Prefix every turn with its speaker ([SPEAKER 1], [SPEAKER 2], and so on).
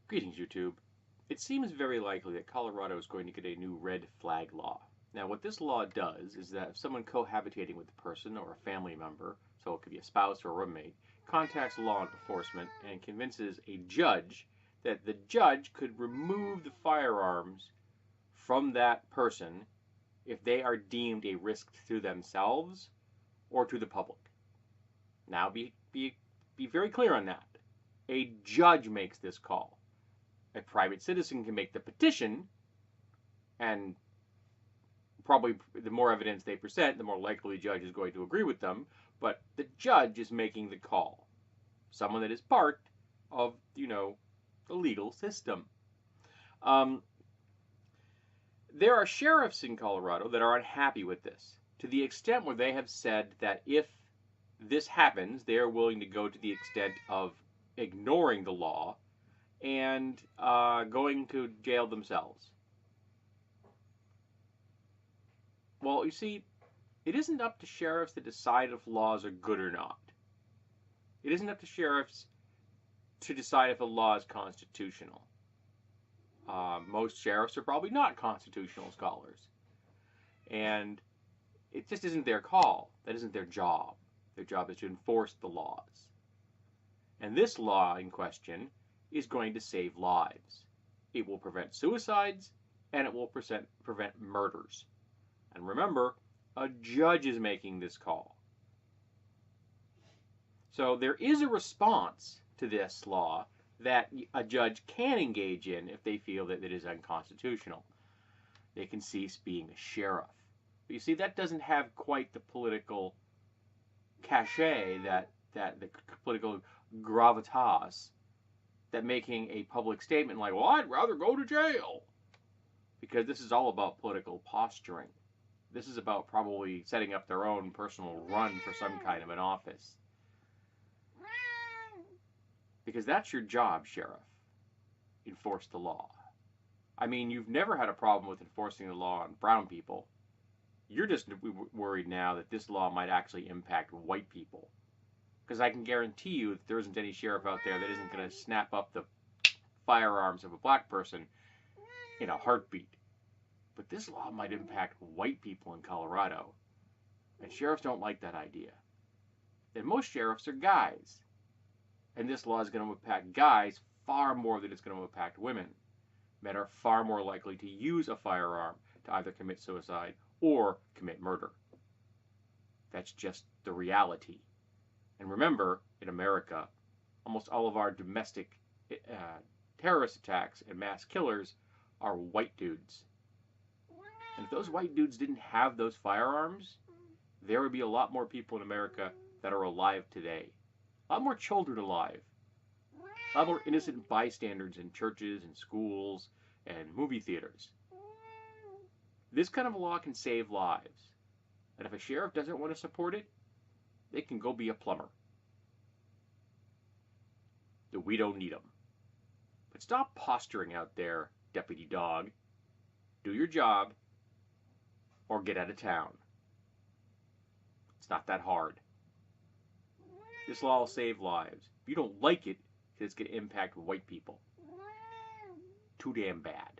[SPEAKER 1] Greetings, YouTube. It seems very likely that Colorado is going to get a new red flag law. Now, what this law does is that if someone cohabitating with a person or a family member, so it could be a spouse or a roommate, contacts law enforcement and convinces a judge that the judge could remove the firearms from that person if they are deemed a risk to themselves or to the public. Now, be very clear on that. A judge makes this call. A private citizen can make the petition, and probably the more evidence they present, the more likely the judge is going to agree with them. But the judge is making the call. Someone that is part of, the legal system. There are sheriffs in Colorado that are unhappy with this, to the extent where they have said that if this happens, they are willing to go to the extent of ignoring the law and going to jail themselves. Well, you see, it isn't up to sheriffs to decide if laws are good or not. It isn't up to sheriffs to decide if a law is constitutional. Most sheriffs are probably not constitutional scholars. And it just isn't their call. That isn't their job. Their job is to enforce the laws. And this law in question is going to save lives. It will prevent suicides, and it will prevent murders. And remember, a judge is making this call. So there is a response to this law that a judge can engage in if they feel that it is unconstitutional. They can cease being a sheriff. But you see, that doesn't have quite the political cachet, that the political gravitas, that making a public statement like, well, I'd rather go to jail. Because this is all about political posturing. This is about probably setting up their own personal run for some kind of an office. Because that's your job, sheriff. Enforce the law. I mean, you've never had a problem with enforcing the law on brown people. You're just worried now that this law might actually impact white people. Because I can guarantee you that there isn't any sheriff out there that isn't going to snap up the firearms of a black person in a heartbeat. But this law might impact white people in Colorado. And sheriffs don't like that idea. And most sheriffs are guys. And this law is going to impact guys far more than it's going to impact women. Men are far more likely to use a firearm to either commit suicide or commit murder. That's just the reality. And remember, in America, almost all of our domestic terrorist attacks and mass killers are white dudes. And if those white dudes didn't have those firearms, there would be a lot more people in America that are alive today. A lot more children alive. A lot more innocent bystanders in churches and schools and movie theaters. This kind of a law can save lives. And if a sheriff doesn't want to support it, they can go be a plumber. We don't need them. But stop posturing out there, Deputy Dog. Do your job or get out of town. It's not that hard. This law will save lives. If you don't like it, it's going to impact white people. Too damn bad.